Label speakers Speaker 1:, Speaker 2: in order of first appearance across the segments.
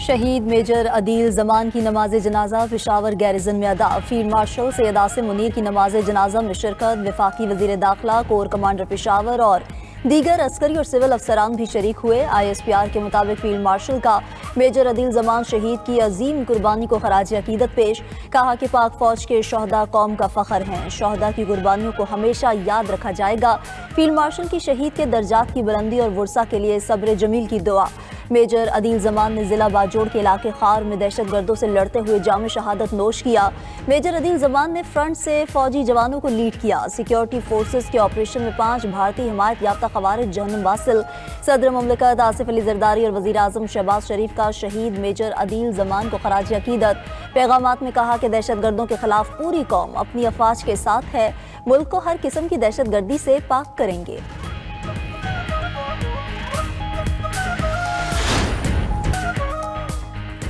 Speaker 1: शहीद मेजर अदील जमान की नमाज जनाजा पेशावर गैरिजन में अदा। फील्ड मार्शल सैयद आसिम मुनीर की नमाज जनाजा में शिरकत। वफाकी वजीर दाखिला, कोर कमांडर पेशावर और दीगर अस्करी और सिविल अफसरान भी शरीक हुए। ISPR के मुताबिक फील्ड मार्शल का मेजर अदील जमान शहीद की अजीम कुर्बानी को खराज अकीदत पेश। कहा कि पाक फौज के शहदा कौम का फख्र हैं। शहदा की कुर्बानियों को हमेशा याद रखा जाएगा। फील्ड मार्शल की शहीद के दर्जात की बुलंदी और वर्सा के लिए सब्र जमील की दुआ। मेजर अदील जमान ने जिला बाजोड़ के इलाके खार में दहशत गर्दों से लड़ते हुए जाम शहादत नोश किया। मेजर अदील जमान ने फ्रंट से फौजी जवानों को लीड किया। सिक्योरिटी फोर्सेस के ऑपरेशन में 5 भारतीय हिमायत याफ्ता खवारिज जहन्नुम वासिल। सदर मुमलिकत आसिफ अली जरदारी और वजीर आजम शहबाज शरीफ का शहीद मेजर अदील जमान को खराज अकीदत। पैगामात में कहा कि दहशत गर्दों के खिलाफ पूरी कौम अपनी अफवाज के साथ है। मुल्क को हर किस्म की दहशत गर्दी से पाक करेंगे।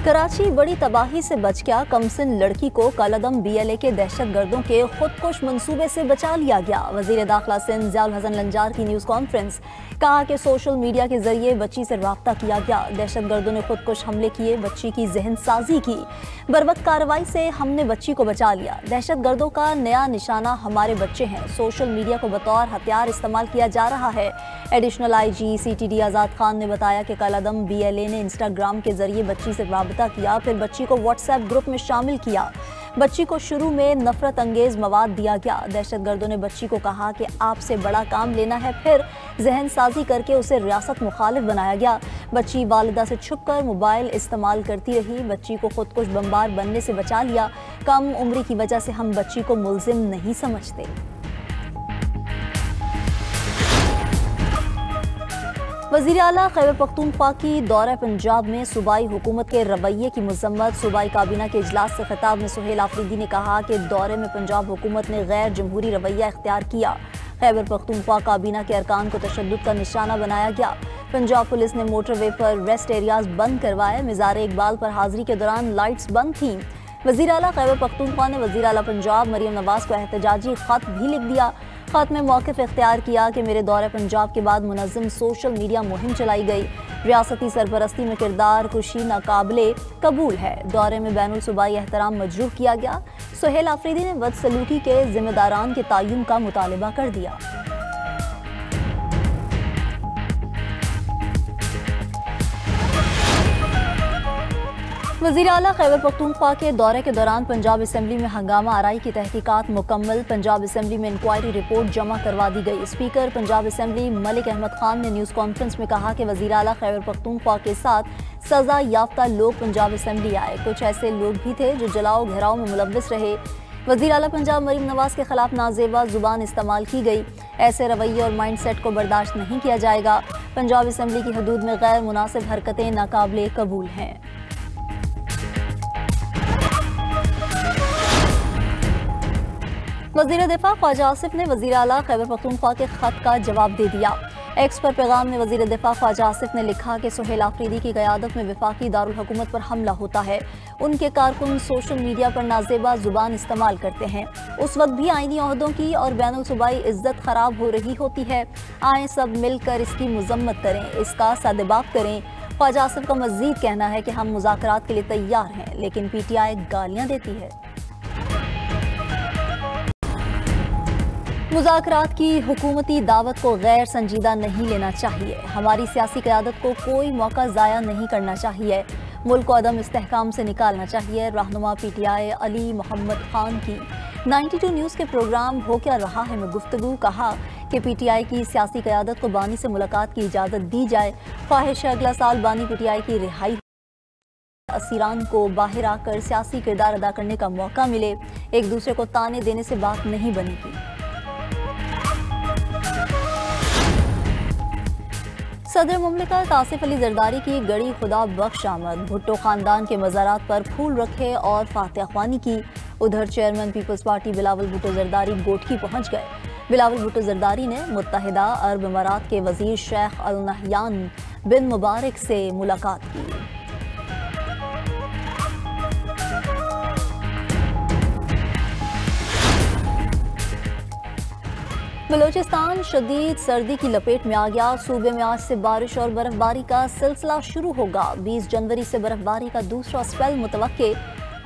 Speaker 1: कराची बड़ी तबाही से बच गया। कमसिन लड़की को कलदम BLA के दहशत गर्दों के खुदकुश मंसूबे से बचा लिया गया। वजीर दाखिला सिंध ज़ियाउल हसन लंजार की न्यूज़ कॉन्फ्रेंस। कहा कि सोशल मीडिया के जरिए बच्ची से राब्ता किया गया। दहशत गर्दों ने खुदकुश हमले किए, बच्ची की जहन साजी की। बरवक्त कार्रवाई से हमने बच्ची को बचा लिया। दहशत गर्दों का नया निशाना हमारे बच्चे हैं। सोशल मीडिया को बतौर हथियार इस्तेमाल किया जा रहा है। एडिशनल IG CTD आज़ाद खान ने बताया कि कलदम BLA ने इंस्टाग्राम के जरिए बच्ची से राब्ता किया, फिर बच्ची को व्हाट्सएप ग्रुप में शामिल किया। बच्ची को शुरू में नफरत अंगेज मवाद दिया गया। दहशत गर्दों ने बच्ची को कहा कि आपसे बड़ा काम लेना है, फिर जहन साजी करके उसे रियासत मुखालिफ बनाया गया। बच्ची वालिदा से छुपकर मोबाइल इस्तेमाल करती रही। बच्ची को खुदकुश बमबार बनने से बचा लिया। कम उम्री की वजह से हम बच्ची को मुल्जिम नहीं समझते। वज़ीर आला खैबर पख्तूनख्वा की दौरा पंजाब में सूबाई हुकूमत के रवैये की मजम्मत। सूबाई काबीना के इजलास से खिताब में सुहेल आफरीदी ने कहा कि दौरे में पंजाब हुकूमत ने गैर जमहूरी रवैया इख्तियार किया। खैबर पख्तूनख्वा काबीना के अरकान को तशद्दुद का निशाना बनाया गया। पंजाब पुलिस ने मोटरवे पर रेस्ट एरियाज बंद करवाए। मिज़ार इकबाल पर हाजिरी के दौरान लाइट्स बंद थीं। वज़ीर आला खैबर पख्तूनख्वा ने वज़ीर आला पंजाब मरियम नवाज को एहतजाजी खत भी लिख दिया। खत में मौक़िफ़ इख्तियार किया कि मेरे दौरे पंजाब के बाद मुनज़्ज़म सोशल मीडिया मुहिम चलाई गई। रियासती सरपरस्ती में किरदार कुशी नाकाबिले कबूल है। दौरे में बैनुल सूबाई एहतराम मजरूह किया गया। सुहेल आफरीदी ने बदसलूकी के जिम्मेदारान के तय्युन का मुतालबा कर दिया। वज़ीर आला खैबर पख्तूनख्वा के दौरे के दौरान पंजाब असेंबली में हंगामा आराई की तहकीकात मुकम्मल। पंजाब असेंबली में इंक्वायरी रिपोर्ट जमा करवा दी गई। स्पीकर पंजाब असेंबली मलिक अहमद खान ने न्यूज़ कॉन्फ्रेंस में कहा कि वज़ीर आला खैबर पख्तूनख्वा के साथ सजा याफ्ता लोग पंजाब असेंबली आए। कुछ ऐसे लोग भी थे जो जलाओ घेराव में मुलव्वस रहे। वज़ीर आला पंजाब मरीम नवाज के खिलाफ नाजेबा जुबान इस्तेमाल की गई। ऐसे रवैये और माइंड सेट को बर्दाश्त नहीं किया जाएगा। पंजाब असेंबली की हदूद में गैर मुनासिब हरकतें नाकाबिले कबूल हैं। वज़ीर दिफा ख्वाजा आसिफ ने वज़ीर आला खैबर पख्तूनख्वा के खत का जवाब दे दिया। एक्स पर पैगाम में वज़ीर दिफा ख्वाजा आसिफ ने लिखा कि सुहेल आफरीदी की क़यादत में वफाकी दारुल हुकूमत पर हमला होता है। उनके कारकुन सोशल मीडिया पर नाजेबा जुबान इस्तेमाल करते हैं। उस वक्त भी आईनी ओहदों की और बैनुल सूबाई इज्जत खराब हो रही होती है। आए सब मिलकर इसकी मजम्मत करें, इसका सदबाब करें। ख्वाजा आसिफ का मज़ीद कहना है कि हम मुज़ाकरात के लिए तैयार हैं, लेकिन PTI गालियाँ देती है। मुज़ाकरात की हुकूमती दावत को गैर संजीदा नहीं लेना चाहिए। हमारी सियासी क़यादत को कोई मौका ज़ाया नहीं करना चाहिए। मुल्क को अदम इस्तेहकाम से निकालना चाहिए। रहनुमा PTI अली मोहम्मद खान की 92 न्यूज़ के प्रोग्राम हो क्या रहा है में गुफ्तगू कहा कि PTI की सियासी क़यादत को बानी से मुलाकात की इजाज़त दी जाए। ख्वाहिश है अगला साल बानी PTI की रिहाई, असीरान को बाहर आकर सियासी किरदार अदा करने का मौका मिले। एक दूसरे को ताने देने से बात नहीं बनेगी। सदर मुमलिकत आसिफ अली जरदारी की गड़ी खुदा बख्श आमद। भुट्टो खानदान के मज़ारात पर फूल रखे और फातिहा ख्वानी की। उधर chairman Peoples Party Bilawal Bhutto Zardari Ghotki पहुंच गए। बिलावल भुट्टो जरदारी ने मुत्तहिदा अरब अमारात के वजीर शेख अल नहयान बिन मुबारक से मुलाकात की। बलूचिस्तान शदीद सर्दी की लपेट में आ गया। सूबे में आज से बारिश और बर्फबारी का सिलसिला शुरू होगा। 20 जनवरी से बर्फबारी का दूसरा स्पेल मुतवक्के।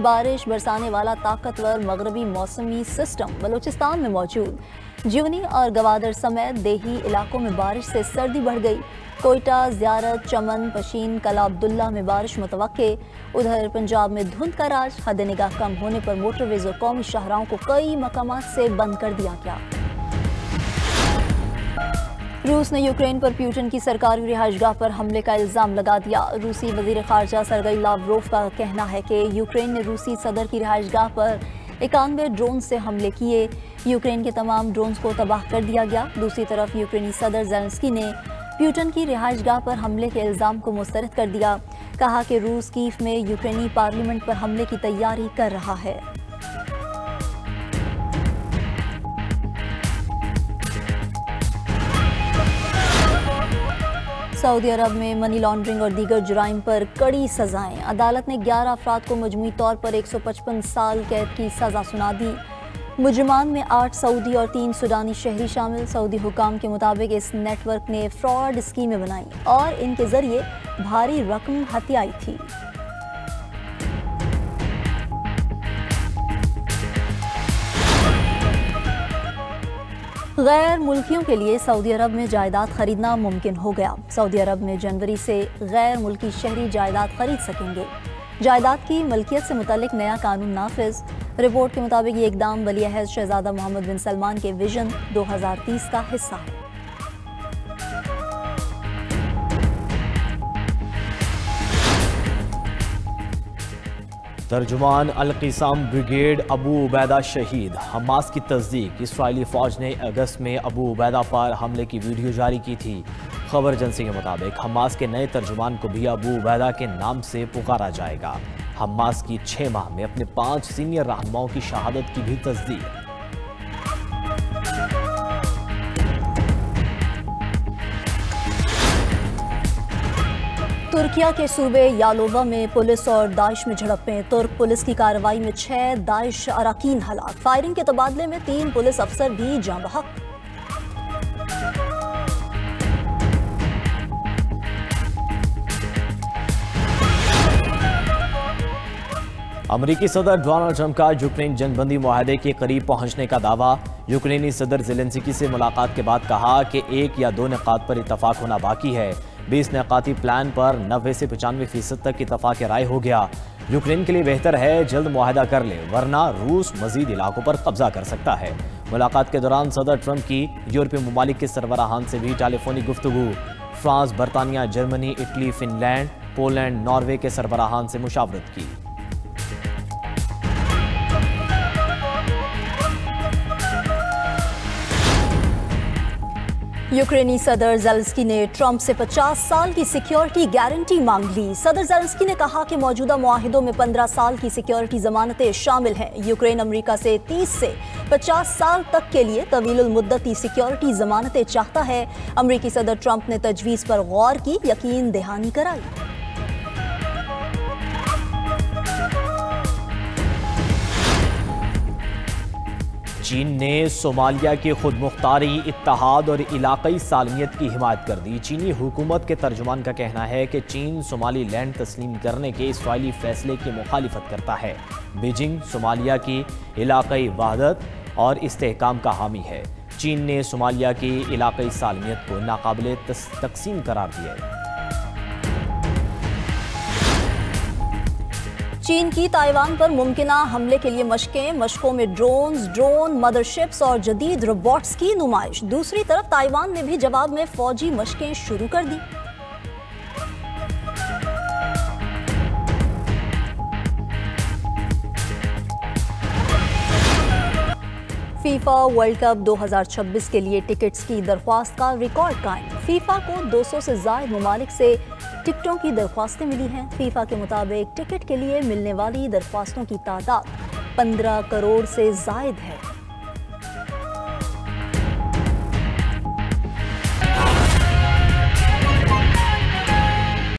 Speaker 1: बारिश बरसाने वाला ताकतवर मगरबी मौसमी सिस्टम बलूचिस्तान में मौजूद। जीवनी और गवादर समेत देही इलाकों में बारिश से सर्दी बढ़ गई। कोयटा, ज़ियारत, चमन, पशीन, कला अब्दुल्ला में बारिश मुतवक्के। उधर पंजाब में धुंध का राज। हद निगाह कम होने पर मोटरवेज और कौमी शाहराहों को कई मकामात से बंद कर दिया गया। रूस ने यूक्रेन पर प्यूटन की सरकारी रिहाइशगाह पर हमले का इल्ज़ाम लगा दिया। रूसी वज़ीर ख़ारजा सरगई लावरोव का कहना है कि यूक्रेन ने रूसी सदर की रिहाइशगाह पर 91 ड्रोन से हमले किए। यूक्रेन के तमाम ड्रोन्स को तबाह कर दिया गया। दूसरी तरफ यूक्रेनी सदर ज़ेलेंस्की ने प्यूटन की रिहाइशगाह पर हमले के इल्ज़ाम को मुस्तरद कर दिया। कहा कि रूस कीव में यूक्रेनी पार्लियामेंट पर हमले की तैयारी कर रहा है। सऊदी अरब में मनी लॉन्ड्रिंग और दीगर जुराइम पर कड़ी सजाएं। अदालत ने 11 अफराद को मजमूई तौर पर 155 साल कैद की सजा सुना दी। मुजरिमान में 8 सऊदी और 3 सूडानी शहरी शामिल। सऊदी हुकाम के मुताबिक इस नेटवर्क ने फ्रॉड स्कीमें बनाई और इनके जरिए भारी रकम हथियाई थी। गैर मुल्कियों के लिए सऊदी अरब में जायदाद खरीदना मुमकिन हो गया। सऊदी अरब में जनवरी से गैर मुल्की शहरी जायदाद खरीद सकेंगे। जायदाद की मलकियत से मुतालिक नया कानून नाफिज। रिपोर्ट के मुताबिक ये इकदाम वली-ए-अहद शहजादा मोहम्मद बिन सलमान के विजन 2030 का हिस्सा है।
Speaker 2: तर्जुमान अल-क़िसाम ब्रिगेड अबू उबैदा शहीद। हमास की तस्दीक, इस्राइली फ़ौज ने अगस्त में अबू उबैदा पर हमले की वीडियो जारी की थी। खबर एजेंसी के मुताबिक हमास के नए तर्जुमान को भी अबू उबैदा के नाम से पुकारा जाएगा। हमास की 6 माह में अपने 5 सीनियर रहनुमाओं की शहादत की भी तस्दीक।
Speaker 1: तुर्किया के सूबे यालोवा में पुलिस और दाइश में झड़पें। तुर्क पुलिस की कार्रवाई में 6 दाइश अराकीन हलाक। फायरिंग के तबादले में 3 पुलिस अफसर भी जाँ बहक।
Speaker 2: अमरीकी सदर डोनाल्ड ट्रंप का यूक्रेन जंगबंदी मुआहदे के करीब पहुंचने का दावा। यूक्रेनी सदर ज़ेलेंस्की से मुलाकात के बाद कहा कि 1 या 2 निकात पर इतफाक होना बाकी है। 20 निकाती प्लान पर 90 से 95% तक इतफाक राय हो गया। यूक्रेन के लिए बेहतर है जल्द मुआहदा कर ले, वरना रूस मजीद इलाकों पर कब्जा कर सकता है। मुलाकात के दौरान सदर ट्रंप की यूरोपीय ममालिक के सरबराहान से भी टेलीफोनिक गुफ्तगू। फ्रांस, बरतानिया, Germany, Italy, Finland, Poland, Norway के सरबराहान से मुशावरत की।
Speaker 1: यूक्रेनी सदर ज़ेलेंस्की ने ट्रंप से 50 साल की सिक्योरिटी गारंटी मांग ली। सदर ज़ेलेंस्की ने कहा कि मौजूदा मुआहिदों में 15 साल की सिक्योरिटी जमानतें शामिल हैं। यूक्रेन अमेरिका से 30 से 50 साल तक के लिए तवीलुल मुद्दती सिक्योरिटी जमानतें चाहता है। अमेरिकी सदर ट्रंप ने तजवीज़ पर गौर की, यकीन दहानी कराई।
Speaker 2: चीन ने सोमालिया की खुदमुख्तारी, इत्तेहाद और इलाक़ाई सालमियत की हिमायत कर दी। चीनी हुकूमत के तर्जुमान का कहना है कि चीन सोमाली लैंड तस्लीम करने के इस्राइली फैसले की मुखालिफत करता है। बीजिंग सोमालिया की इलाक़ाई वहदत और इस्तेहकाम का हामी है। चीन ने सोमालिया की इलाक़ाई सालमियत को नाकाबिले तकसीम करार दिया है।
Speaker 1: चीन की ताइवान पर मुमकिना हमले के लिए मशकों में ड्रोन मदरशिप्स और जदीद रोबोट्स की नुमाइश। दूसरी तरफ ताइवान ने भी जवाब में फौजी मशकें शुरू कर दी। फीफा वर्ल्ड कप 2026 के लिए टिकट्स की दरख्वास्त का रिकॉर्ड कायम। फीफा को 200 से ज़ायद ममालिक से टिकटों की दरख्वास्तें मिली हैं। फीफा के मुताबिक टिकट के लिए मिलने वाली दरख्वास्तों की तादाद 15 करोड़ से ज़ायद है।